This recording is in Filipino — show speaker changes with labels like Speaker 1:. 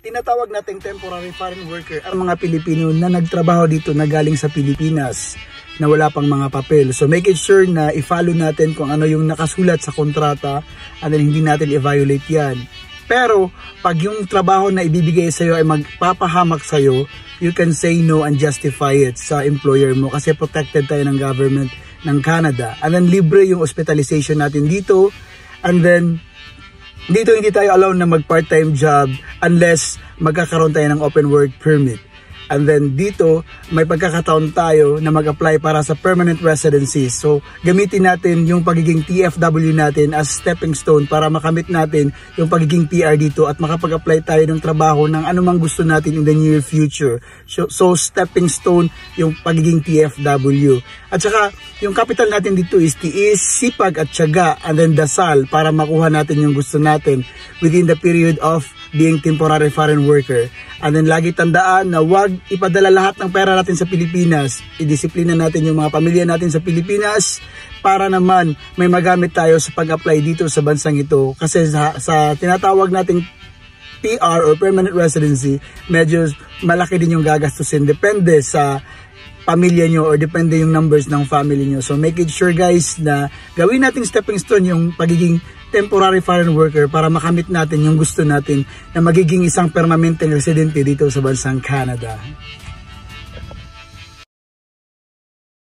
Speaker 1: tinatawag nating temporary foreign worker ang mga Pilipino na nagtrabaho dito na galing sa Pilipinas na wala pang mga papel. So make it sure na i-follow natin kung ano yung nakasulat sa kontrata and then hindi natin i-violate yan. Pero pag yung trabaho na ibibigay sa'yo ay magpapahamak sa'yo, you can say no and justify it sa employer mo kasi protected tayo ng government ng Canada. And then libre yung hospitalization natin dito. And then dito hindi tayo allowed na mag part-time job unless magkakaroon tayo ng open work permit. And then dito, may pagkakataon tayo na mag-apply para sa permanent residency. So, gamitin natin yung pagiging TFW natin as stepping stone para makamit natin yung pagiging PR dito at makapag-apply tayo ng trabaho ng anumang gusto natin in the near future. So stepping stone yung pagiging TFW. At saka, yung capital natin dito is tiis, sipag at tiyaga, and then dasal para makuha natin yung gusto natin within the period of being temporary foreign worker. And then lagi tandaan na wag ipadala lahat ng pera natin sa Pilipinas. Idisiplina natin yung mga pamilya natin sa Pilipinas para naman may magamit tayo sa pag-apply dito sa bansang ito. Kasi sa tinatawag nating PR or permanent residency, medyo malaki din yung gagastusin. Depende sa pamilya nyo or depende yung numbers ng family nyo. So make it sure guys na gawin natin stepping stone yung pagiging temporary foreign worker para makamit natin yung gusto natin na magiging isang permanenteng residente dito sa bansang Canada.